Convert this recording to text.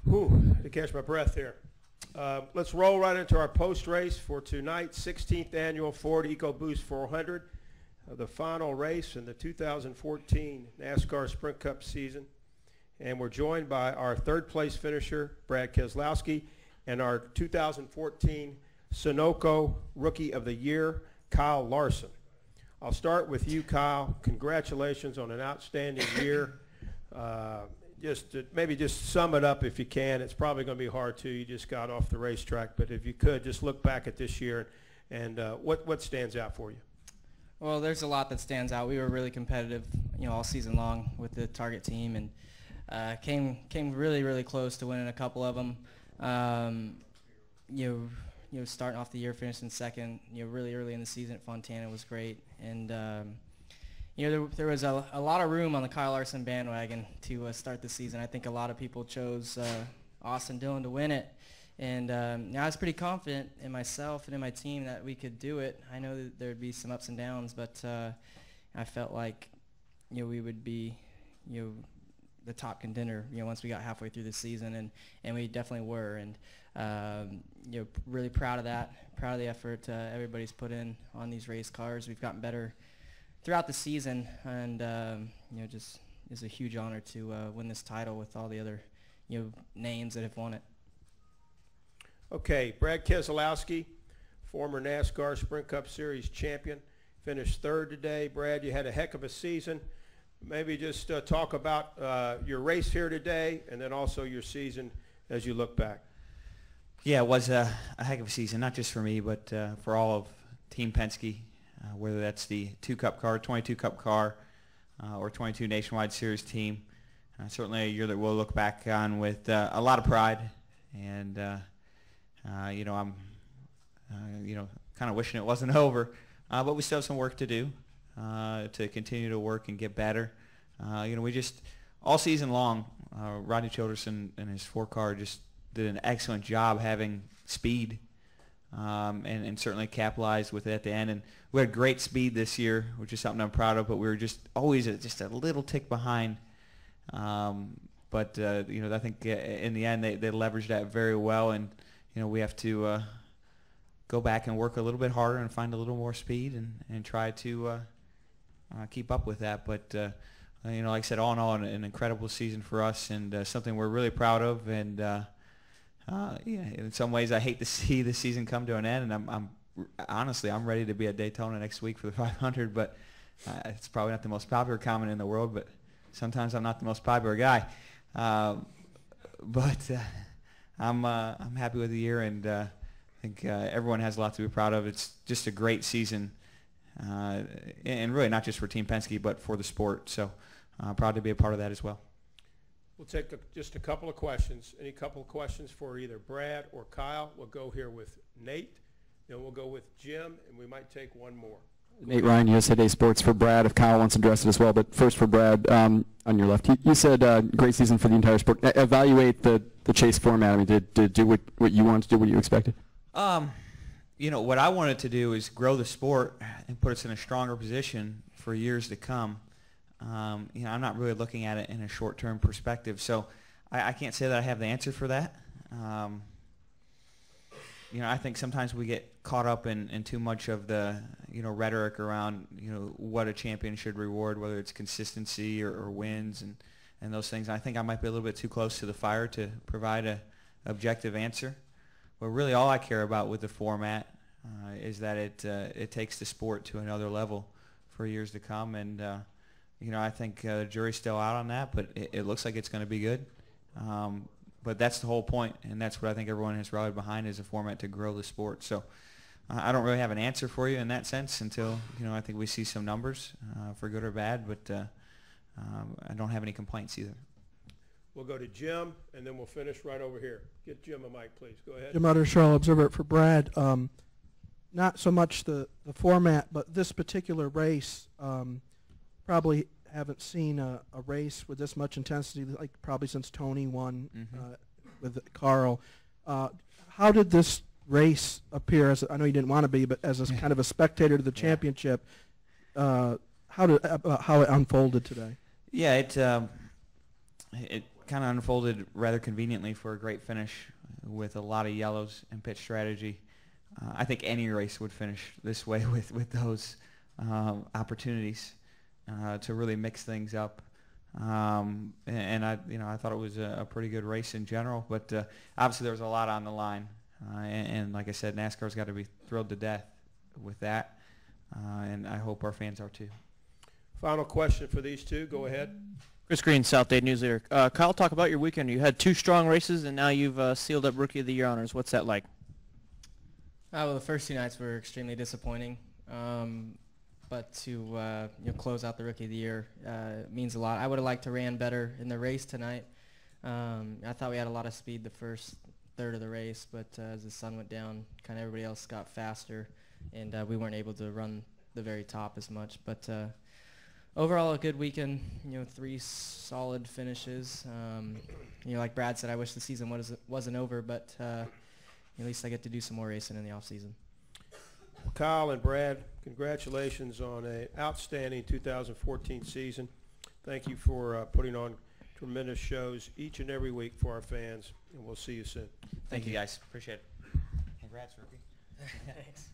Whew, to catch my breath there. Let's roll right into our post-race for tonight's 16th annual Ford EcoBoost 400, the final race in the 2014 NASCAR Sprint Cup season. And we're joined by our third-place finisher, Brad Keselowski, and our 2014 Sunoco Rookie of the Year, Kyle Larson. I'll start with you, Kyle. Congratulations on an outstanding year. Maybe just sum it up if you can. It's probably going to be hard too. You just got off the racetrack, but if you could, just look back at this year and what stands out for you. Well, there's a lot that stands out. We were really competitive, all season long with the target team, and came really, really close to winning a couple of them. Starting off the year, finishing second, really early in the season at Fontana was great, and there was a lot of room on the Kyle Larson bandwagon to start the season. I think a lot of people chose Austin Dillon to win it, and I was pretty confident in myself and in my team that we could do it. I know that there would be some ups and downs, but I felt like we would be the top contender once we got halfway through the season, and we definitely were, and really proud of that, proud of the effort everybody's put in on these race cars. We've gotten better throughout the season, and just is a huge honor to win this title with all the other names that have won it. Okay, Brad Keselowski, former NASCAR Sprint Cup Series champion, finished third today. Brad, you had a heck of a season. Maybe just talk about your race here today, and then also your season as you look back. Yeah, it was a heck of a season, not just for me, but for all of Team Penske. Whether that's the 2-Cup car, 22-Cup car, or 22 Nationwide Series team. Certainly a year that we'll look back on with a lot of pride, and I'm kind of wishing it wasn't over, but we still have some work to do to continue to work and get better. We just all season long, Rodney Childerson and his 4-car just did an excellent job having speed. And certainly capitalized with it at the end. And we had great speed this year, which is something I'm proud of, but we were just always just a little tick behind. I think in the end they leveraged that very well, and we have to go back and work a little bit harder and find a little more speed and try to keep up with that. But like I said, all in all, an incredible season for us, and something we're really proud of. And in some ways, I hate to see the season come to an end, and I'm honestly ready to be at Daytona next week for the 500. But it's probably not the most popular comment in the world, but sometimes I'm not the most popular guy. I'm happy with the year, and I think everyone has a lot to be proud of. It's just a great season, and really not just for Team Penske, but for the sport. So proud to be a part of that as well. We'll take just a couple of questions. Any couple of questions for either Brad or Kyle? We'll go here with Nate, then we'll go with Jim, and we might take one more. Nate Ryan, USA Today Sports for Brad, if Kyle wants to address it as well. But first for Brad, on your left, you said great season for the entire sport. Evaluate the chase format. I mean, did it do what you wanted to do, what you expected? What I wanted to do is grow the sport and put us in a stronger position for years to come. I'm not really looking at it in a short-term perspective, so I can't say that I have the answer for that. I think sometimes we get caught up in too much of the rhetoric around what a champion should reward, whether it's consistency or wins and those things. I think I might be a little bit too close to the fire to provide a objective answer. But really, all I care about with the format is that it takes the sport to another level for years to come, and I think the jury's still out on that, but it looks like it's going to be good. But that's the whole point, and that's what I think everyone has rallied behind, is a format to grow the sport. So I don't really have an answer for you in that sense until I think we see some numbers for good or bad, but I don't have any complaints either. We'll go to Jim, and then we'll finish right over here. Get Jim a mic, please. Go ahead. Jim Utter, Charlotte Observer for Brad. Not so much the format, but this particular race, probably haven't seen a race with this much intensity, like probably since Tony won with Carl. How did this race appear? I know you didn't want to be, but as a kind of a spectator to the championship, how it unfolded today? Yeah, it kind of unfolded rather conveniently for a great finish with a lot of yellows and pitch strategy. I think any race would finish this way with those opportunities to really mix things up. And I thought it was a pretty good race in general, but obviously there was a lot on the line. And like I said, NASCAR's got to be thrilled to death with that, and I hope our fans are too. Final question for these two. Go ahead. Chris Green, South Dade News Leader. Kyle, talk about your weekend. You had 2 strong races, and now you've sealed up Rookie of the Year honors. What's that like? Well, the first 2 nights were extremely disappointing, but to close out the Rookie of the Year means a lot. I would have liked to ran better in the race tonight. I thought we had a lot of speed the first third of the race, but as the sun went down, kind of everybody else got faster, and we weren't able to run the very top as much. But overall, a good weekend. 3 solid finishes. Like Brad said, I wish the season wasn't over, but at least I get to do some more racing in the off season. Kyle and Brad, congratulations on an outstanding 2014 season. Thank you for putting on tremendous shows each and every week for our fans, and we'll see you soon. Thank you, guys. Appreciate it. Congrats, Rookie. Thanks.